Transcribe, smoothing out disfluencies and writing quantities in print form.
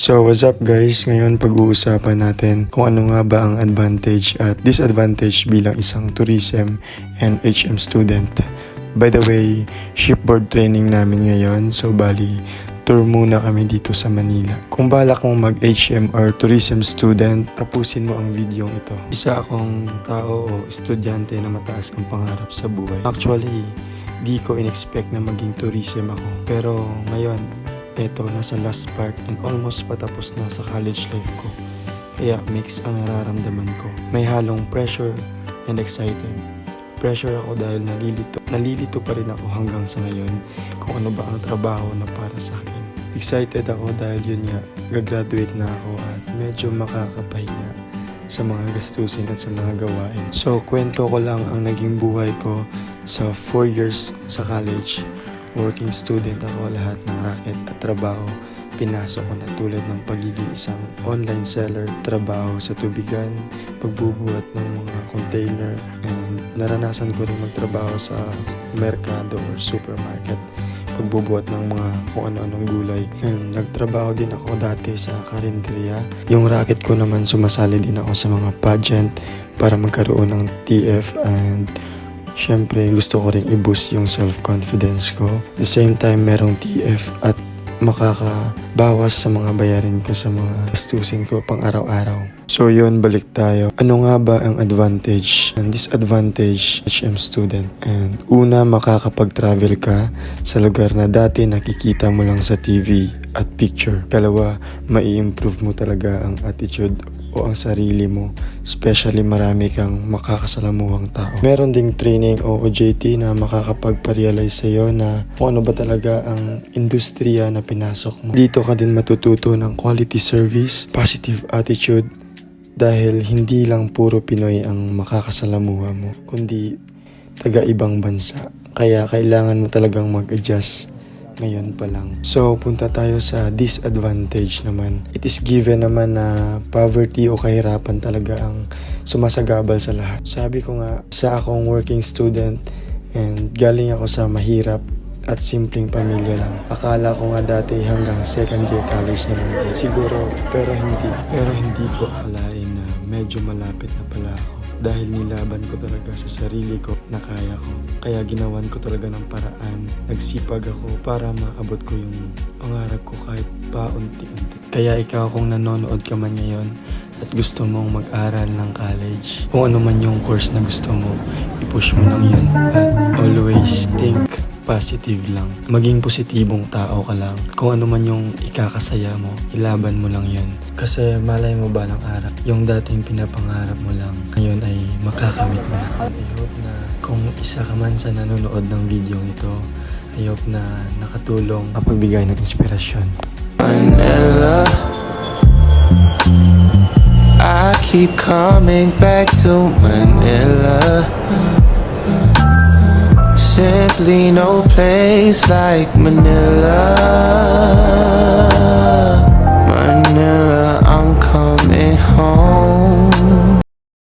So what's up guys? Ngayon pag-uusapan natin kung ano nga ba ang advantage at disadvantage bilang isang tourism and HM student. By the way, shipboard training namin ngayon. So bali, tour muna kami dito sa Manila. Kung balak mong mag-HM or tourism student, tapusin mo ang video ito. Isa akong tao o estudyante na mataas ang pangarap sa buhay. Actually, di ko in-expect na maging tourism ako. Pero ngayon, eto, nasa last part and almost patapos na sa college life ko. Kaya mix ang nararamdaman ko. May halong pressure and excited. Pressure ako dahil nalilito pa rin ako hanggang sa ngayon kung ano ba ang trabaho na para sa akin. Excited ako dahil yun nga, gagraduate na ako at medyo makakapahinga sa mga gastusin at sa mga gawain. So kwento ko lang ang naging buhay ko sa 4 years sa college. Working student ako, lahat ng racket at trabaho pinasok ko na tulad ng pagiging isang online seller, trabaho sa tubigan, pagbubuhat ng mga container, and naranasan ko rin magtrabaho sa merkado or supermarket, pagbubuhat ng mga kung ano-anong gulay. And nagtrabaho din ako dati sa karinderya. Yung racket ko naman sumasali din ako sa mga pageant para magkaroon ng TF, and syempre gusto ko rin i-boost yung self-confidence ko. At the same time, merong TF at makakabawas sa mga bayarin ko sa mga gastusin ko pang araw-araw. So yun, balik tayo. Ano nga ba ang advantage and disadvantage HM student? And una, makakapag-travel ka sa lugar na dati nakikita mo lang sa TV at picture. Kalawa, mai-improve mo talaga ang attitude o ang sarili mo, especially marami kang makakasalamuhang tao. Meron ding training o OJT na makakapagpa-realize sa'yo na kung ano ba talaga ang industriya na pinasok mo. Dito ka din matututo ng quality service, positive attitude, dahil hindi lang puro Pinoy ang makakasalamuha mo, kundi taga-ibang bansa. Kaya kailangan mo talagang mag-adjust ngayon pa lang. So, punta tayo sa disadvantage naman. It is given naman na poverty o kahirapan talaga ang sumasagabal sa lahat. Sabi ko nga, isa akong working student and galing ako sa mahirap at simpleng pamilya lang. Akala ko nga dati hanggang second year college naman siguro, pero hindi ko akalain na medyo malapit na pala ako. Dahil nilaban ko talaga sa sarili ko na kaya ko. Kaya ginawan ko talaga ng paraan. Nagsipag ako para maabot ko yung pangarap ko kahit paunti-unti. Kaya ikaw kung nanonood ka man ngayon at gusto mong mag-aral ng college, kung ano man yung course na gusto mo, i-push mo lang yun. At always think positive lang. Maging positibong tao ka lang. Kung ano man yung ikakasaya mo, ilaban mo lang yun. Kasi malay mo ba ng araw, yung dating pinapangarap mo lang, ngayon ay makakamit mo na. I hope na kung isa ka man sa nanonood ng video ito, I hope na nakatulong kapagbigay ng inspirasyon. Manila, I keep coming back to Manila. Simply no place like Manila. Manila, I'm coming home.